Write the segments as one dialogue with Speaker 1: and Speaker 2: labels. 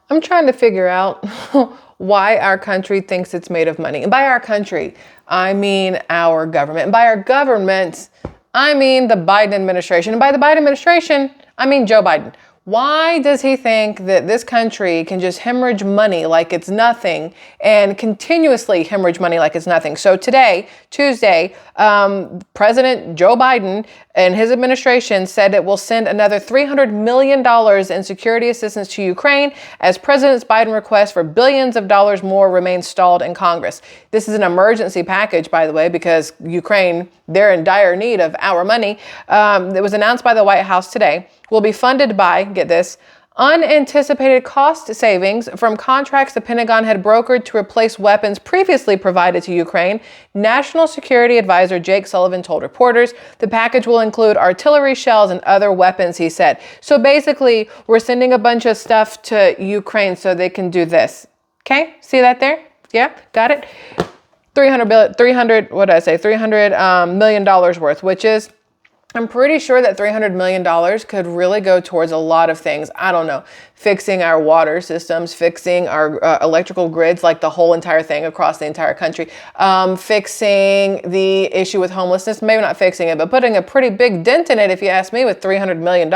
Speaker 1: I'm trying to figure out why our country thinks it's made of money. And by our country, I mean our government. And by our government, I mean the Biden administration. And by the Biden administration, I mean Joe Biden. Why does he think that this country can just hemorrhage money like it's nothing and continuously hemorrhage money like it's nothing? So today, Tuesday, President Joe Biden and his administration said it will send another $300 million in security assistance to Ukraine as President Biden's request for billions of dollars more remains stalled in Congress. This is an emergency package, by the way, because Ukraine, they're in dire need of our money. It was announced by the White House today. Will be funded by, get this, unanticipated cost savings from contracts the Pentagon had brokered to replace weapons previously provided to Ukraine. National Security Advisor Jake Sullivan told reporters the package will include artillery shells and other weapons, he said. So basically, we're sending a bunch of stuff to Ukraine so they can do this. Okay, see that there? Yeah, got it? $300 million worth, which is, I'm pretty sure that $300 million could really go towards a lot of things. I don't know, fixing our water systems, fixing our electrical grids, like the whole entire thing across the entire country, fixing the issue with homelessness, maybe not fixing it, but putting a pretty big dent in it, if you ask me, with $300 million,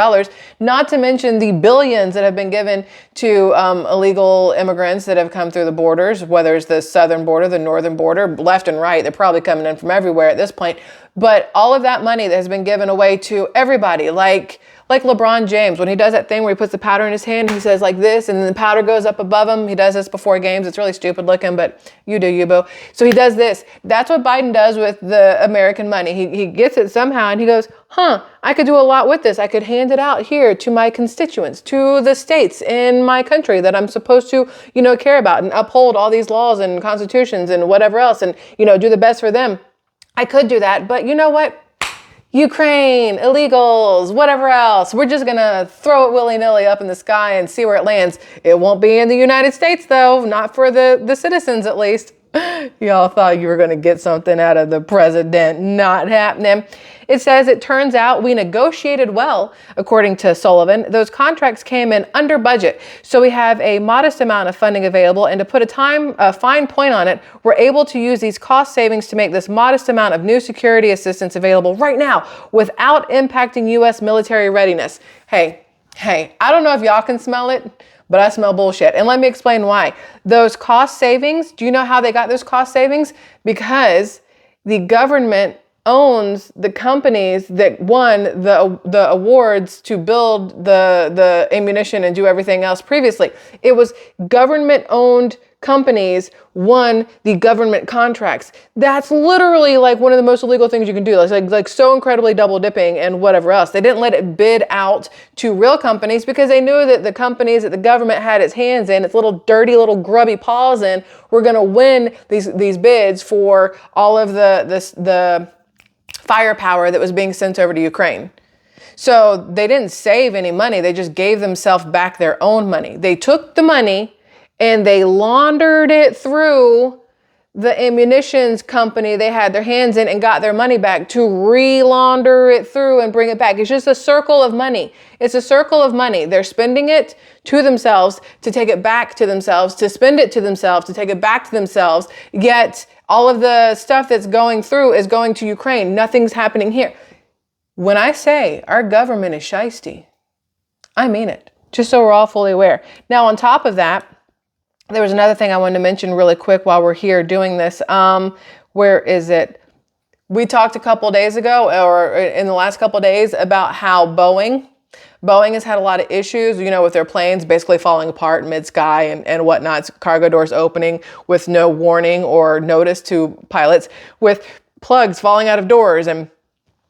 Speaker 1: not to mention the billions that have been given to illegal immigrants that have come through the borders, whether it's the southern border, the northern border, left and right. They're probably coming in from everywhere at this point. But all of that money that has been given away to everybody, like LeBron James, when he does that thing where he puts the powder in his hand, he says like this, and then the powder goes up above him. He does this before games. It's really stupid looking, but you do you, boo. So he does this. That's what Biden does with the American money. He gets it somehow and he goes, I could do a lot with this. I could hand it out here to my constituents, to the states in my country that I'm supposed to, care about and uphold all these laws and constitutions and whatever else and, do the best for them. I could do that, but you know what? Ukraine, illegals, whatever else. We're just going to throw it willy-nilly up in the sky and see where it lands. It won't be in the United States, though. Not for the citizens, at least. Y'all thought you were going to get something out of the president. Not happening. It says it turns out we negotiated well, according to Sullivan. Those contracts came in under budget. So we have a modest amount of funding available. And to put a fine point on it, we're able to use these cost savings to make this modest amount of new security assistance available right now without impacting U.S. military readiness. Hey, I don't know if y'all can smell it, but I smell bullshit. And let me explain why. Those cost savings, do you know how they got those cost savings? Because the government owns the companies that won the awards to build the ammunition and do everything else previously. It was government-owned companies won the government contracts. That's literally like one of the most illegal things you can do. Like so incredibly double dipping and whatever else. They didn't let it bid out to real companies because they knew that the companies that the government had its hands in, its little dirty little grubby paws in, were going to win these bids for all of the firepower that was being sent over to Ukraine. So they didn't save any money. They just gave themselves back their own money. They took the money and they laundered it through the ammunitions company they had their hands in and got their money back to re-launder it through and bring it back. It's just a circle of money. It's a circle of money. They're spending it to themselves to take it back to themselves, to spend it to themselves, to take it back to themselves. Yet all of the stuff that's going through is going to Ukraine. Nothing's happening here. When I say our government is shiesty, I mean it. Just so we're all fully aware. Now, on top of that, there was another thing I wanted to mention really quick while we're here doing this. Where is it? We talked a couple days ago, or in the last couple days, about how Boeing has had a lot of issues, with their planes basically falling apart mid-sky and whatnot, cargo doors opening with no warning or notice to pilots, with plugs falling out of doors and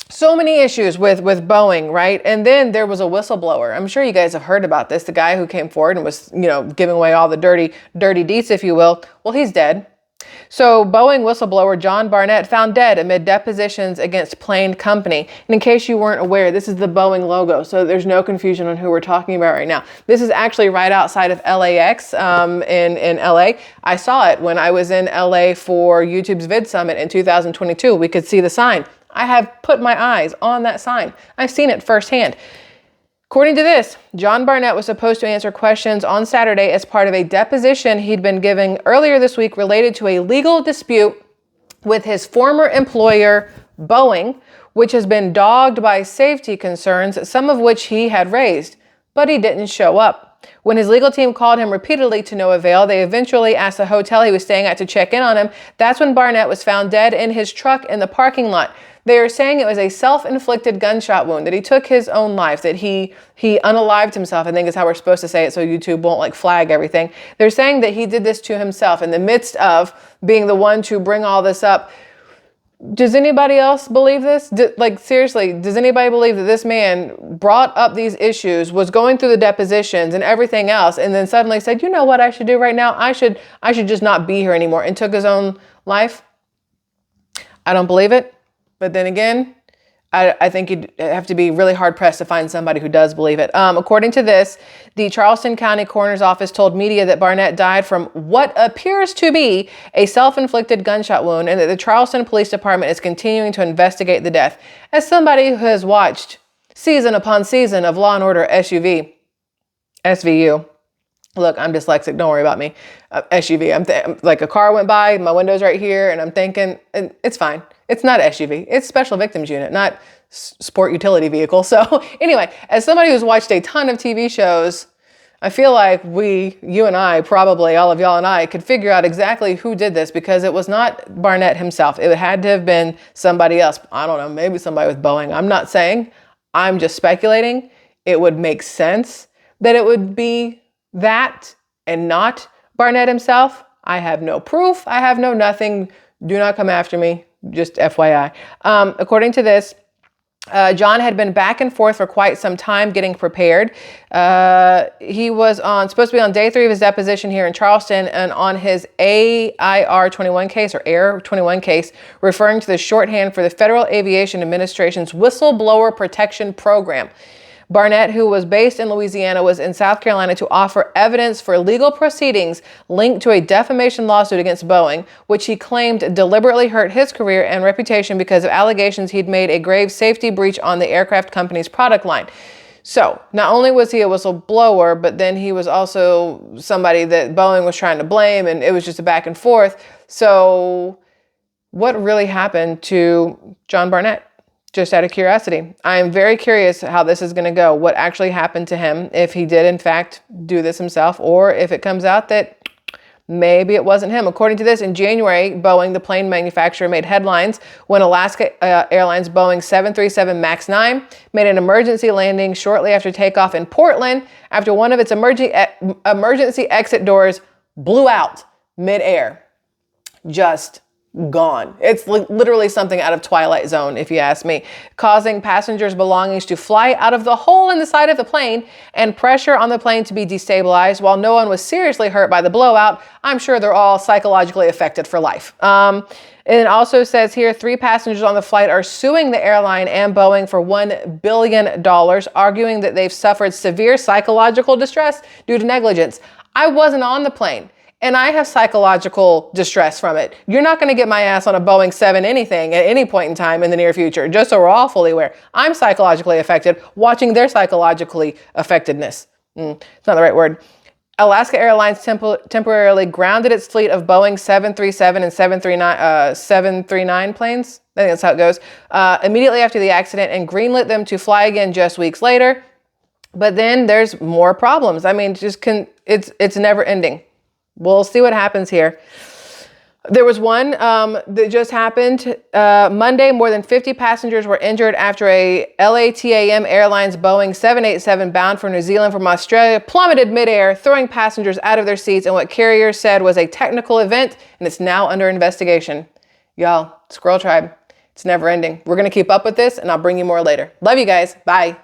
Speaker 1: so many issues with Boeing, right? And then there was a whistleblower. I'm sure you guys have heard about this. The guy who came forward and was, giving away all the dirty deets, if you will. Well, he's dead. So Boeing whistleblower John Barnett found dead amid depositions against plane company. And in case you weren't aware, this is the Boeing logo. So there's no confusion on who we're talking about right now. This is actually right outside of LAX in LA. I saw it when I was in LA for YouTube's Vid Summit in 2022. We could see the sign. I have put my eyes on that sign. I've seen it firsthand. According to this, John Barnett was supposed to answer questions on Saturday as part of a deposition he'd been giving earlier this week related to a legal dispute with his former employer, Boeing, which has been dogged by safety concerns, some of which he had raised, but he didn't show up. When his legal team called him repeatedly to no avail, they eventually asked the hotel he was staying at to check in on him. That's when Barnett was found dead in his truck in the parking lot. They are saying it was a self-inflicted gunshot wound, that he took his own life, that he unalived himself, I think is how we're supposed to say it so YouTube won't like flag everything. They're saying that he did this to himself in the midst of being the one to bring all this up. Does anybody else believe this? Seriously, does anybody believe that this man brought up these issues, was going through the depositions and everything else, and then suddenly said, you know what I should do right now? I should just not be here anymore, and took his own life? I don't believe it. But then again, I think you'd have to be really hard pressed to find somebody who does believe it. According to this, the Charleston County Coroner's Office told media that Barnett died from what appears to be a self-inflicted gunshot wound, and that the Charleston Police Department is continuing to investigate the death. As somebody who has watched season upon season of Law & Order SVU, look, I'm dyslexic. Don't worry about me. SUV. I'm like a car went by, my window's right here, and I'm thinking, and it's fine. It's not SUV. It's Special Victims Unit, not sport utility vehicle. So anyway, as somebody who's watched a ton of TV shows, I feel like you and I, probably all of y'all and I, could figure out exactly who did this, because it was not Barnett himself. It had to have been somebody else. I don't know, maybe somebody with Boeing. I'm not saying. I'm just speculating. It would make sense that it would be that and not Barnett himself. I have no proof. I have no nothing. Do not come after me. Just FYI. According to this, John had been back and forth for quite some time getting prepared. He was supposed to be on day 3 of his deposition here in Charleston, and on his AIR 21 case, or AIR 21 case, referring to the shorthand for the Federal Aviation Administration's Whistleblower Protection Program. Barnett, who was based in Louisiana, was in South Carolina to offer evidence for legal proceedings linked to a defamation lawsuit against Boeing, which he claimed deliberately hurt his career and reputation because of allegations he'd made a grave safety breach on the aircraft company's product line. So not only was he a whistleblower, but then he was also somebody that Boeing was trying to blame, and it was just a back and forth. So what really happened to John Barnett? Just out of curiosity. I am very curious how this is going to go, what actually happened to him, if he did in fact do this himself, or if it comes out that maybe it wasn't him. According to this, in January, Boeing, the plane manufacturer, made headlines when Alaska Airlines Boeing 737 MAX 9 made an emergency landing shortly after takeoff in Portland after one of its emergency exit doors blew out mid-air. Just gone. It's literally something out of Twilight Zone, if you ask me, causing passengers' belongings to fly out of the hole in the side of the plane and pressure on the plane to be destabilized. While no one was seriously hurt by the blowout, I'm sure they're all psychologically affected for life. It also says here 3 passengers on the flight are suing the airline and Boeing for $1 billion, arguing that they've suffered severe psychological distress due to negligence. I wasn't on the plane, and I have psychological distress from it. You're not going to get my ass on a Boeing 7 anything at any point in time in the near future, just so we're all fully aware. I'm psychologically affected watching their psychologically affectedness. It's not the right word. Alaska Airlines temporarily grounded its fleet of Boeing 737 and 739 planes. I think that's how it goes. Immediately after the accident, and greenlit them to fly again just weeks later. But then there's more problems. I mean, it's never ending. We'll see what happens here. There was one that just happened Monday. More than 50 passengers were injured after a LATAM Airlines Boeing 787 bound for New Zealand from Australia plummeted midair, throwing passengers out of their seats in what carriers said was a technical event, and it's now under investigation. Y'all, Squirrel Tribe, it's never ending. We're going to keep up with this, and I'll bring you more later. Love you guys. Bye.